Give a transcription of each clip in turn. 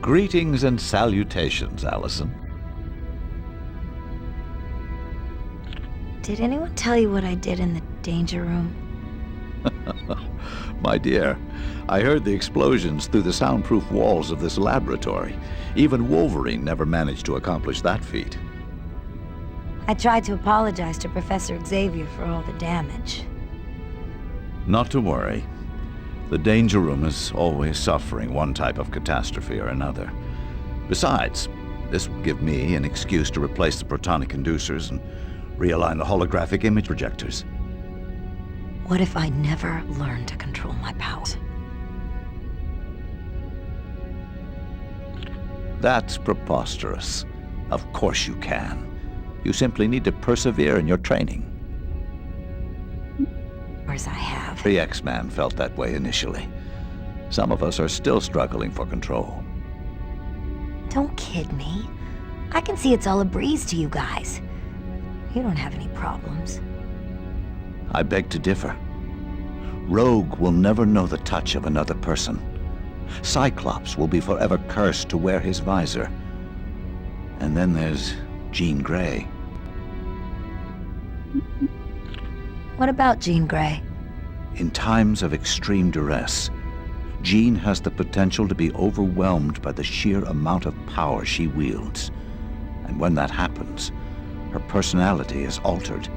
Greetings and salutations, Allison. Did anyone tell you what I did in the danger room? My dear, I heard the explosions through the soundproof walls of this laboratory. Even Wolverine never managed to accomplish that feat. I tried to apologize to Professor Xavier for all the damage. Not to worry. The danger room is always suffering one type of catastrophe or another. Besides, this will give me an excuse to replace the protonic inducers and realign the holographic image projectors. What if I never learn to control my powers? That's preposterous. Of course you can. You simply need to persevere in your training. As I have. The X-Man felt that way initially. Some of us are still struggling for control. Don't kid me. I can see it's all a breeze to you guys. You don't have any problems. I beg to differ. Rogue will never know the touch of another person. Cyclops will be forever cursed to wear his visor. And then there's Jean Grey. What about Jean Grey? In times of extreme duress, Jean has the potential to be overwhelmed by the sheer amount of power she wields. And when that happens, her personality is altered.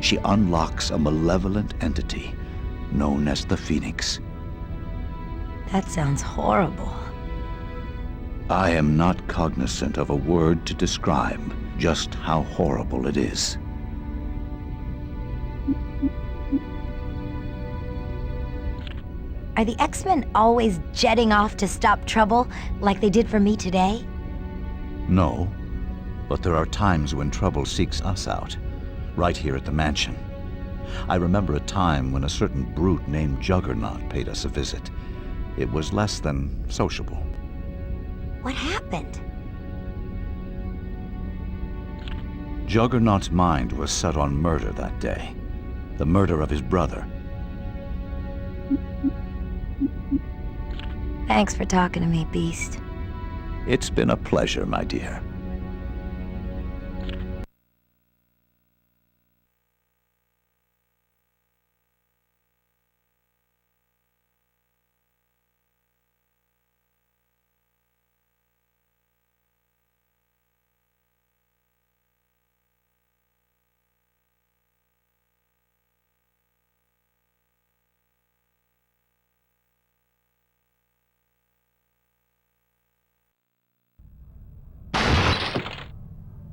She unlocks a malevolent entity known as the Phoenix. That sounds horrible. I am not cognizant of a word to describe just how horrible it is. Are the X-Men always jetting off to stop trouble, like they did for me today? No, but there are times when trouble seeks us out, right here at the mansion. I remember a time when a certain brute named Juggernaut paid us a visit. It was less than sociable. What happened? Juggernaut's mind was set on murder that day. The murder of his brother. Thanks for talking to me, Beast. It's been a pleasure, my dear.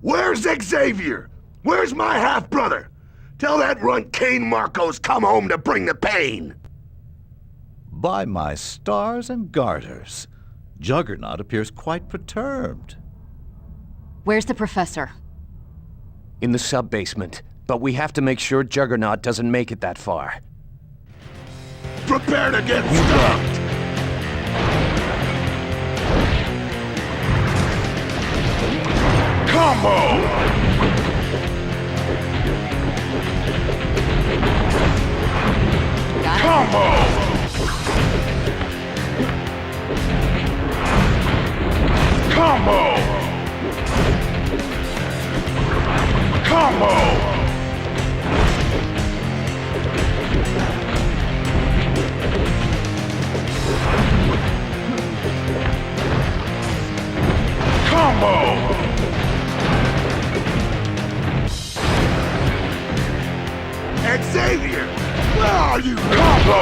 Where's Xavier? Where's my half-brother? Tell that runt Kane Marcos come home to bring the pain. By my stars and garters, Juggernaut appears quite perturbed. Where's the professor? In the sub-basement, but we have to make sure Juggernaut doesn't make it that far. Prepare to get stumped! Combo! Got it. Combo! Combo! Combo! Combo! Xavier! Where are you? Combo!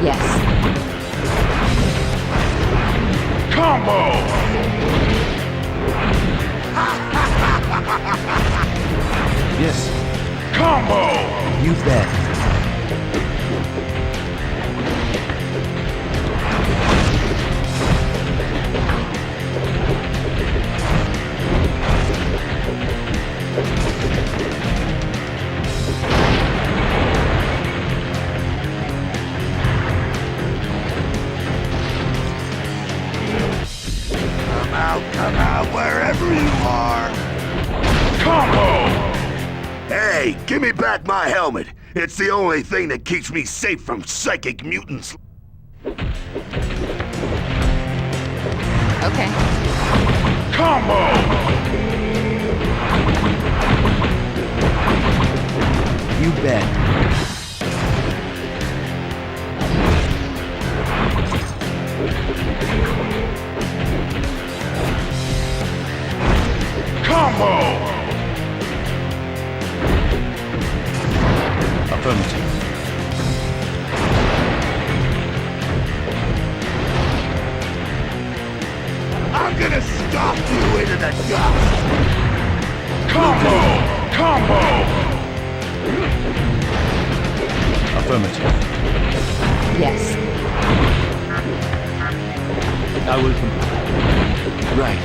Yes. Combo! Yes, Combo! you bet. Come out wherever you are! Combo! Hey, give me back my helmet. It's the only thing that keeps me safe from psychic mutants. Okay. Combo! You bet. Combo! Affirmative. I'm gonna stomp you into the dust! Combo! Combo! Affirmative. Yes. I will comply. Right.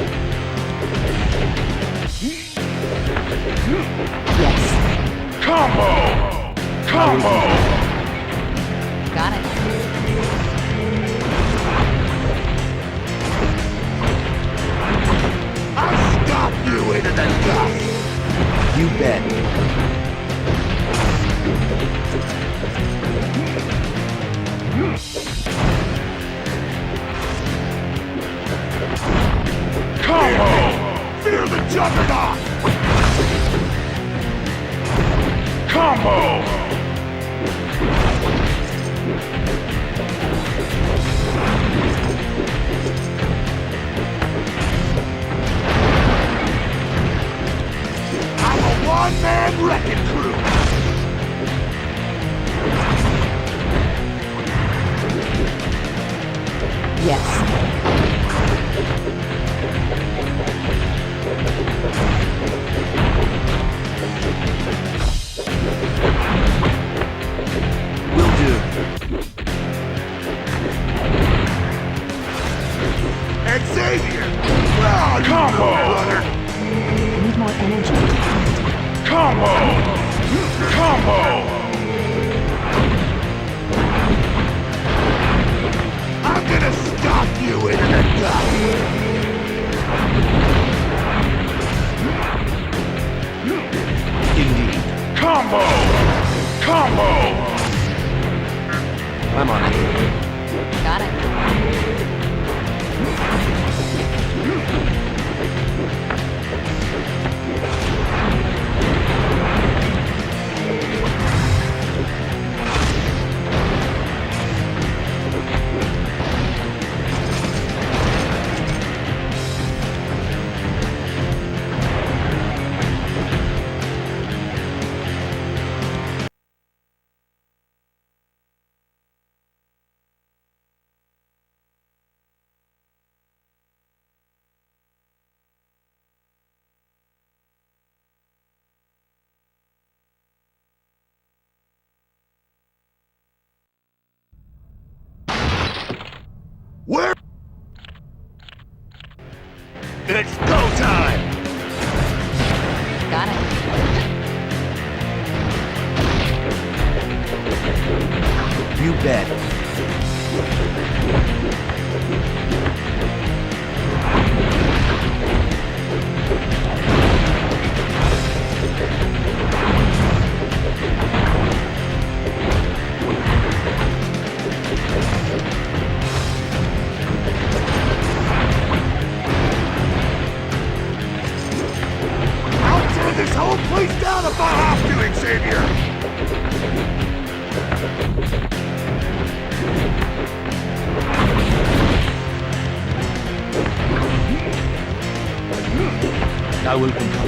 Yes. Combo! Combo! Got it. I'll stomp you into the dust! You bet. Combo! Fear the Juggernaut! Combo! I'm a one-man wrecking crew! Yes. Will do. Xavier! Oh, combo! Brother! I need more energy. Combo! Combo! I'm gonna stomp you into the dust! Indeed. Combo! Combo! I'm on it. Got it. Where? It's go time! Got it. You bet. I'll tear this whole place down if I have to, Xavier! I will comply.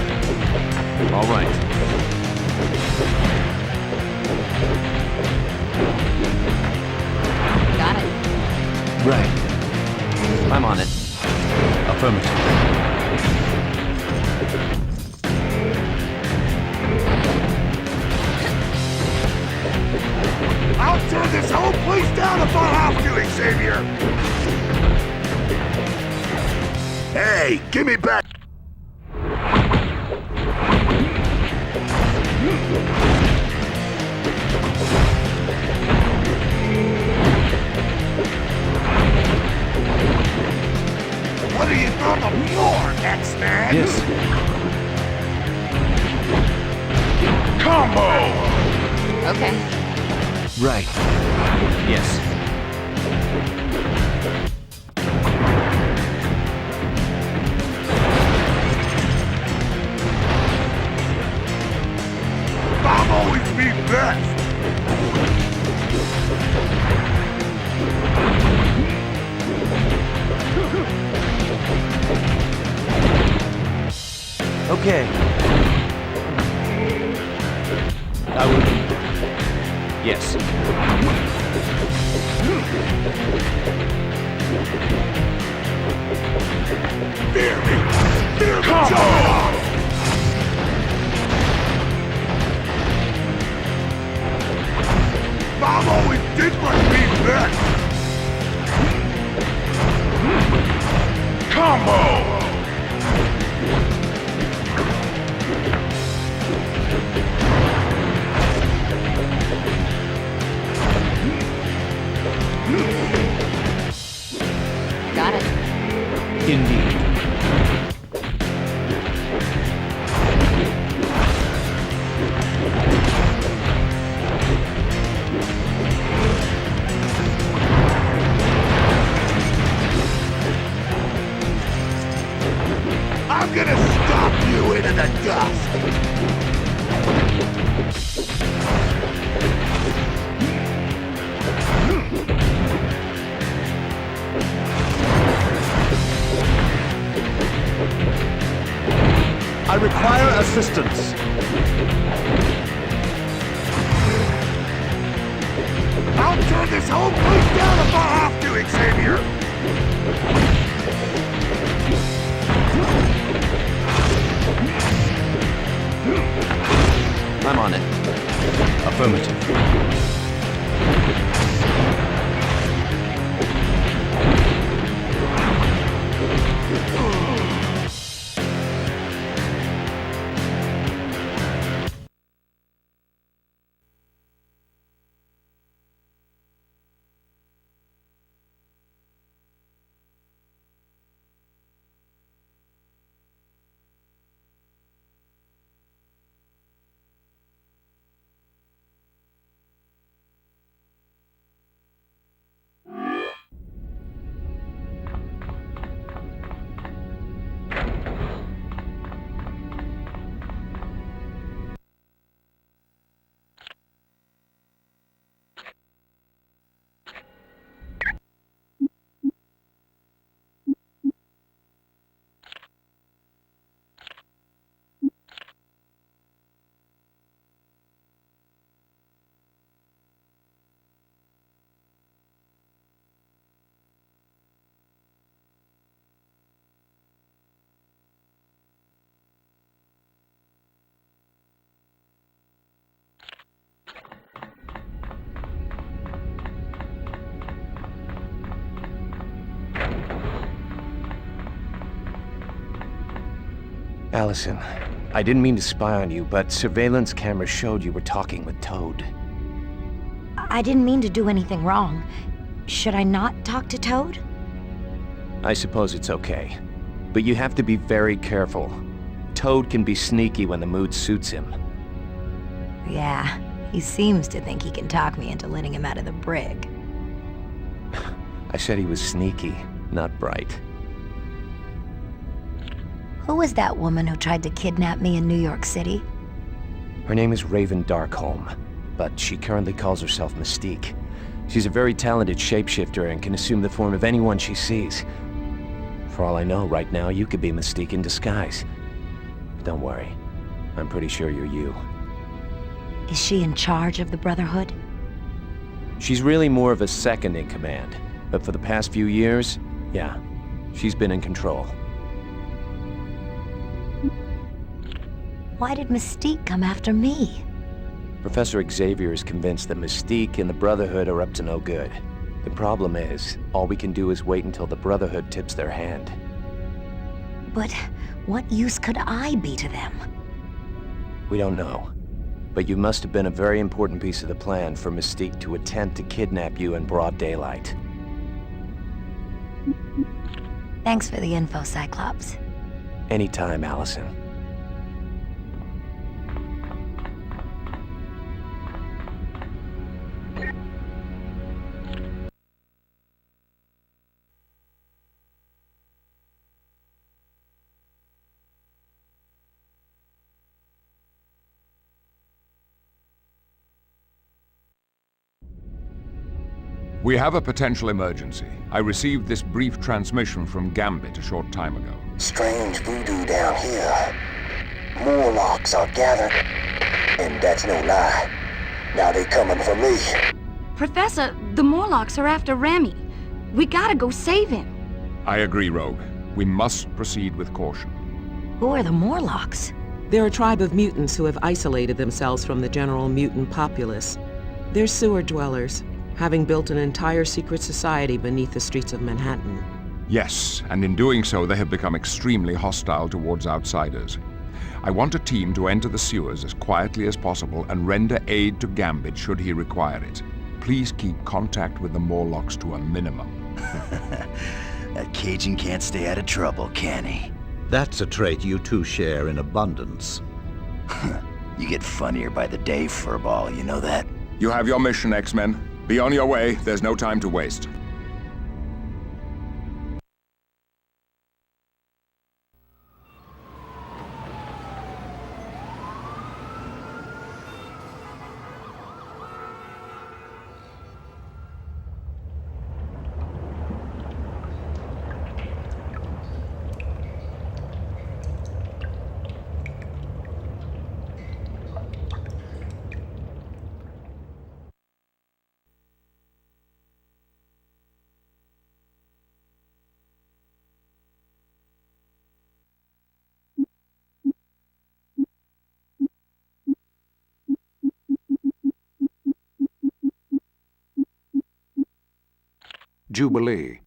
All right. Got it. Right. I'm on it. Affirmative. I'll tear this whole place down if I have to, Xavier! Hey, give me back! What are you on the floor, X-Man? Yes. Combo! Okay. Right. Yes. best! Okay. I will... Yes. Fear me! Fear me, Juggernaut! Mom always did like me best! Combo! Got it. Indeed. I'm gonna stomp you into the dust! I require assistance. I'll turn this whole place down if I have to, Xavier! I'm on it. Affirmative. Allison, I didn't mean to spy on you, but surveillance cameras showed you were talking with Toad. I didn't mean to do anything wrong. Should I not talk to Toad? I suppose it's okay. But you have to be very careful. Toad can be sneaky when the mood suits him. Yeah, he seems to think he can talk me into letting him out of the brig. I said he was sneaky, not bright. Who was that woman who tried to kidnap me in New York City? Her name is Raven Darkholme, but she currently calls herself Mystique. She's a very talented shapeshifter and can assume the form of anyone she sees. For all I know, right now you could be Mystique in disguise. But don't worry, I'm pretty sure you're you. Is she in charge of the Brotherhood? She's really more of a second in command, but for the past few years, yeah, she's been in control. Why did Mystique come after me? Professor Xavier is convinced that Mystique and the Brotherhood are up to no good. The problem is, all we can do is wait until the Brotherhood tips their hand. But what use could I be to them? We don't know. But you must have been a very important piece of the plan for Mystique to attempt to kidnap you in broad daylight. Thanks for the info, Cyclops. Anytime, Allison. We have a potential emergency. I received this brief transmission from Gambit a short time ago. Strange voodoo down here. Morlocks are gathered, and that's no lie. Now they coming for me. Professor, the Morlocks are after Remy. We gotta go save him. I agree, Rogue. We must proceed with caution. Who are the Morlocks? They're a tribe of mutants who have isolated themselves from the general mutant populace. They're sewer dwellers, having built an entire secret society beneath the streets of Manhattan. Yes, and in doing so they have become extremely hostile towards outsiders. I want a team to enter the sewers as quietly as possible and render aid to Gambit should he require it. Please keep contact with the Morlocks to a minimum. That Cajun can't stay out of trouble, can he? That's a trait you two share in abundance. You get funnier by the day, Furball, you know that? You have your mission, X-Men. Be on your way. There's no time to waste. Jubilee.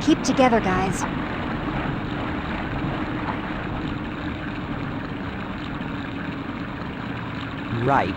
Keep together, guys. Right.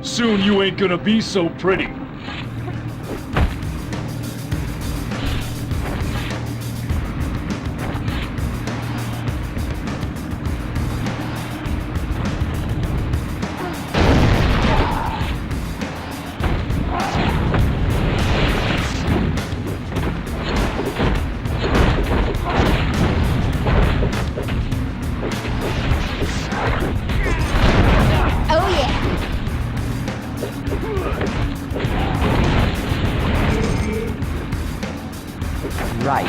Soon you ain't gonna be so pretty. Oh yeah! Right.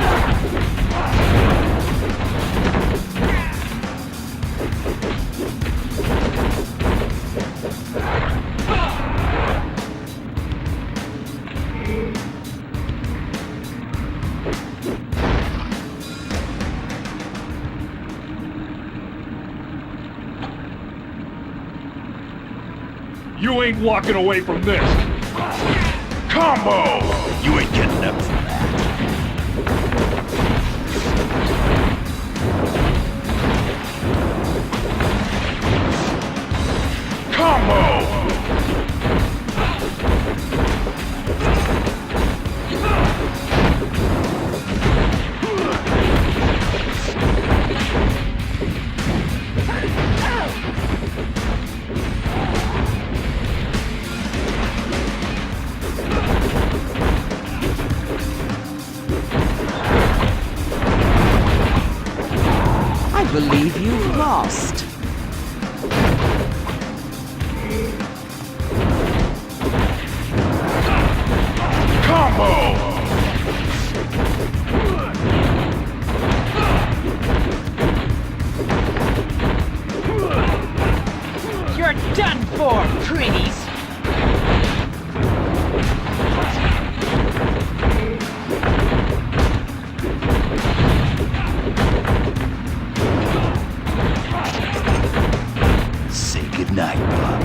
You ain't walking away from this. Combo! You ain't getting up from that. Combo! I believe you've lost. Combo! You're done for, pretties! Say goodnight, Bob.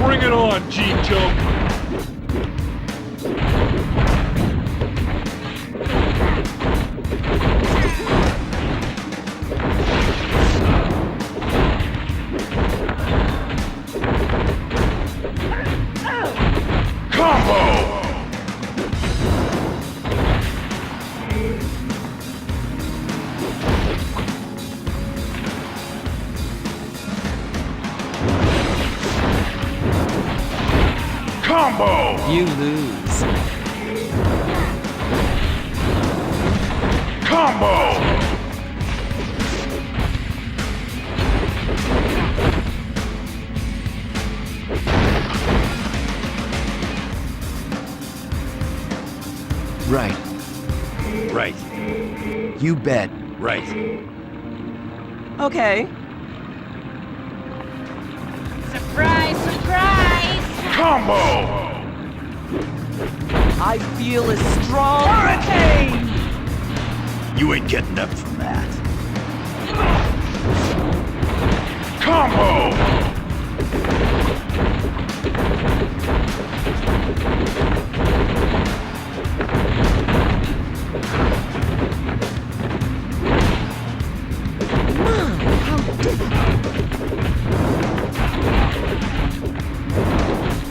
Bring it on, G-Jump. Combo! Combo! You lose. Combo! Right. Right. You bet. Right. Okay. Surprise, surprise! Combo! I feel a strong hurricane! You ain't getting up from that. Combo!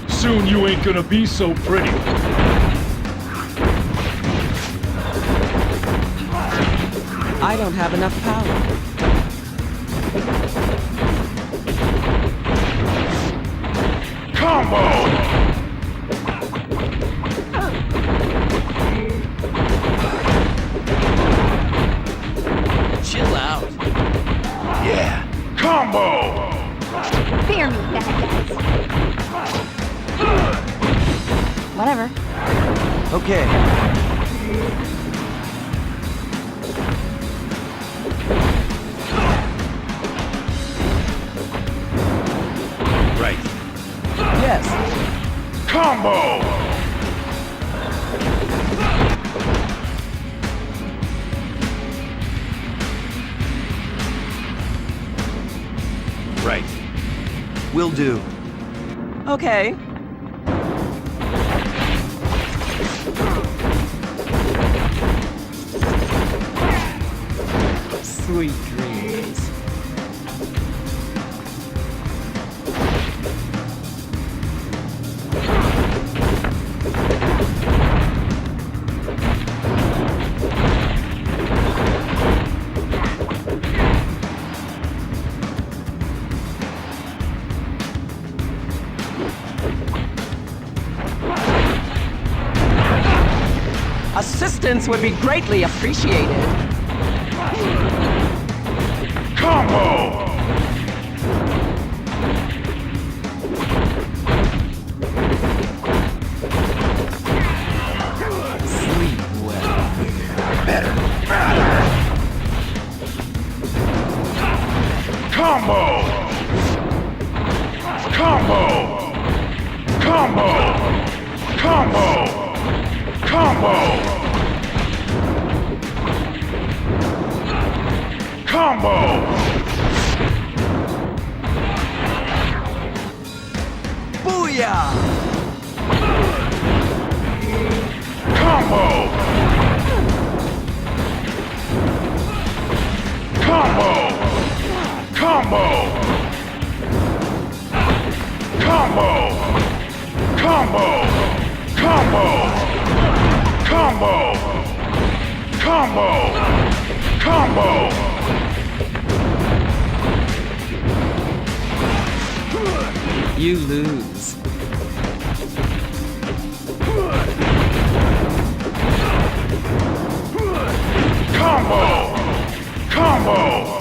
Soon you ain't gonna be so pretty. I don't have enough power. Combo! Chill out. Yeah. Combo! Fear me, bad guys. Whatever. Okay. Combo! Right. Will do. Okay. Sweet dreams. Assistance would be greatly appreciated. Combo! Sleep well. Better. Combo! Combo! Combo! Combo! Combo! Combo! Booyah! Combo! Combo! Combo! Combo! Combo! Combo! Combo! Combo! Combo! You lose. Combo! Combo!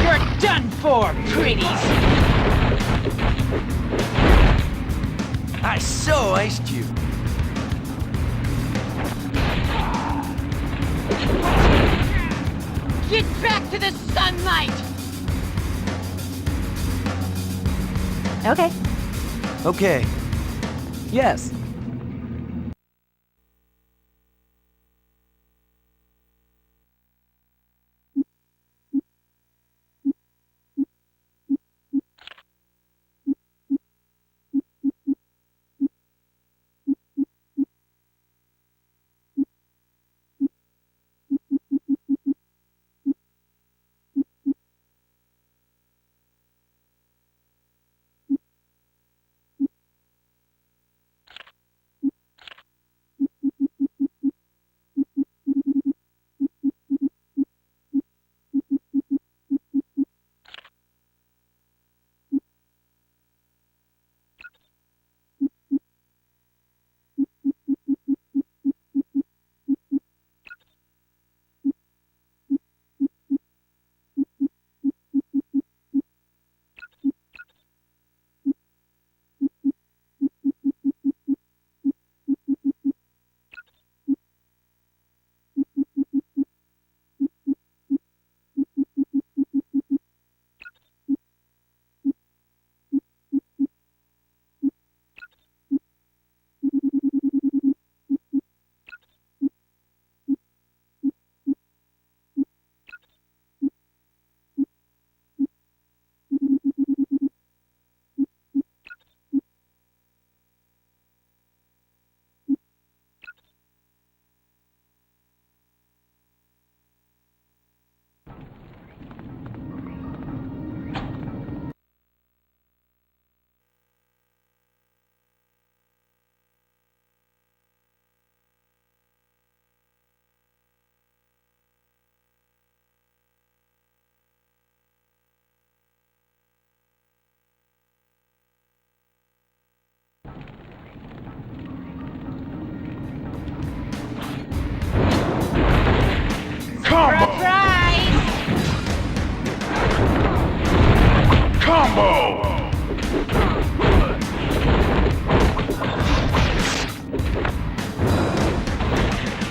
You're done for, pretties! I so iced you. Get back to the sunlight! Okay. Okay. Yes. Combo! Surprise! Combo!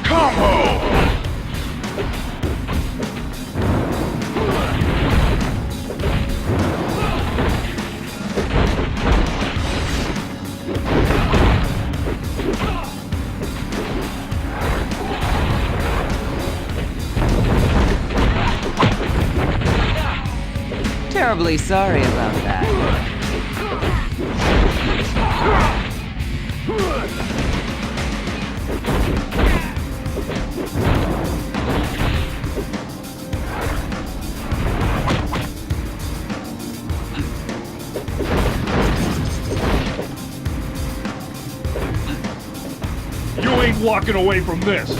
Combo! Terribly sorry about that. You ain't walking away from this.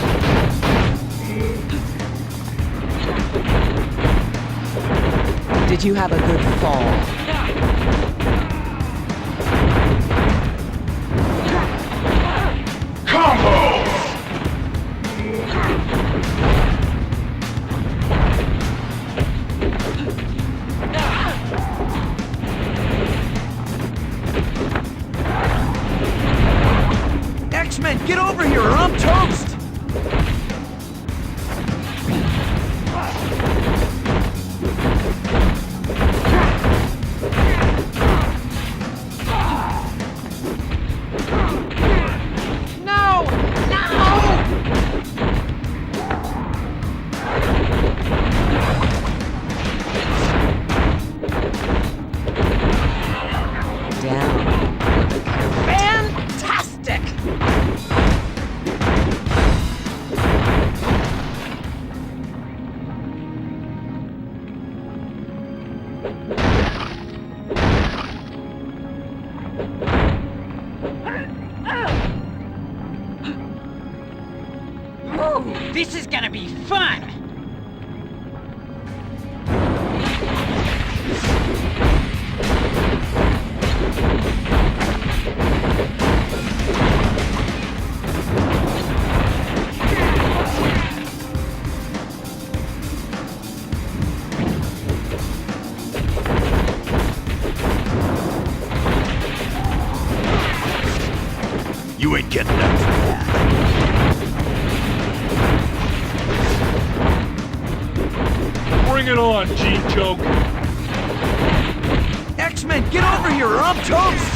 Did you have a good fall? Combo! X-Men, get over here or I'm toast! This is gonna be fun! You ain't getting that from that. Bring it on, Gene Choke. X-Men, get over here or I'm toast!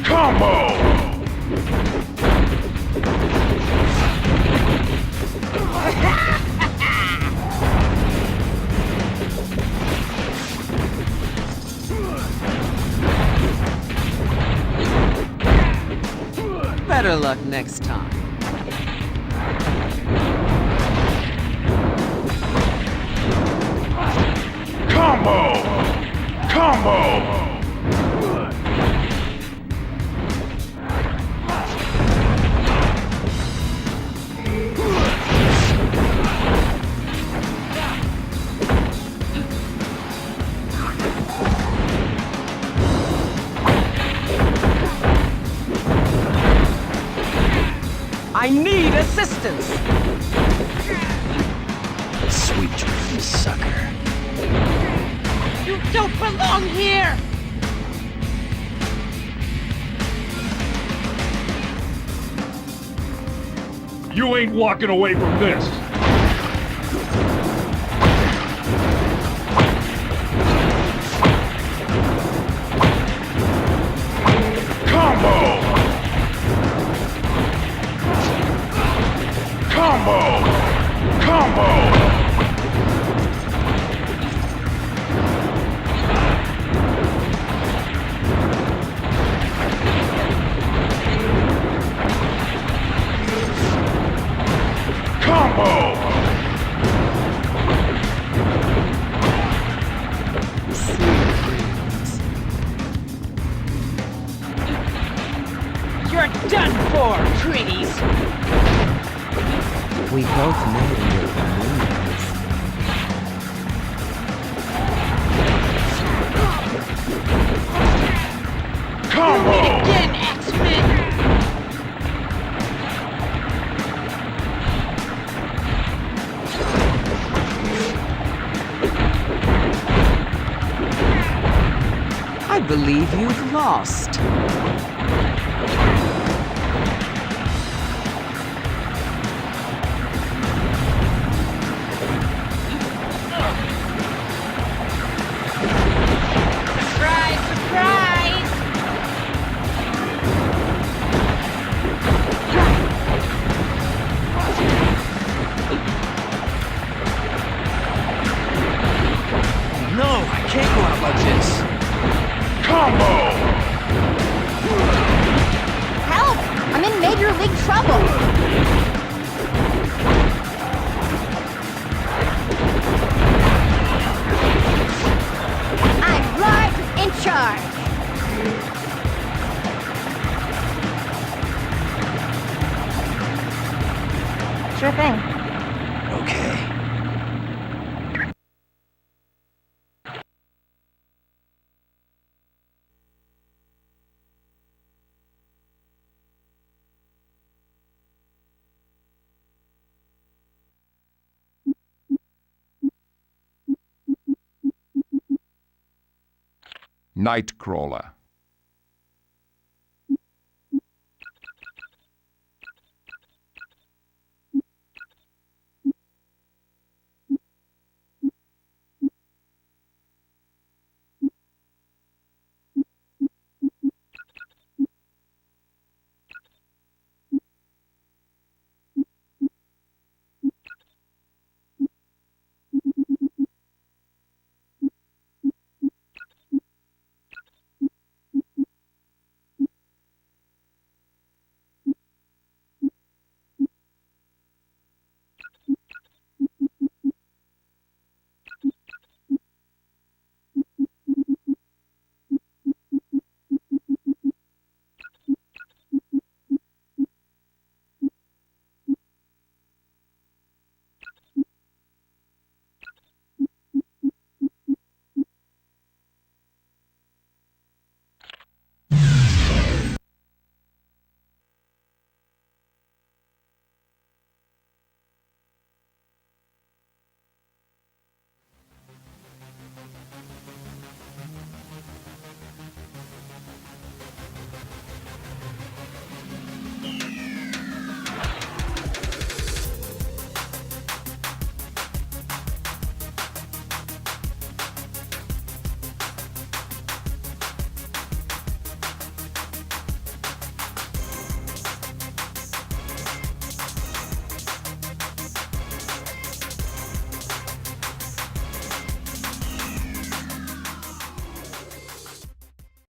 Combo! Better luck next time. Combo! Combo! I need assistance! Sweet dreams, sucker. You don't belong here! You ain't walking away from this. Combo! Combo! Combo! Combo! You're done for, pretties! We both know you're the Combo! Again, X-Men! I believe you've lost. Surprise, surprise! No, I can't go out like this. Combo! Help! I'm in major league trouble! I'm large in charge! Sure thing. Okay. Nightcrawler.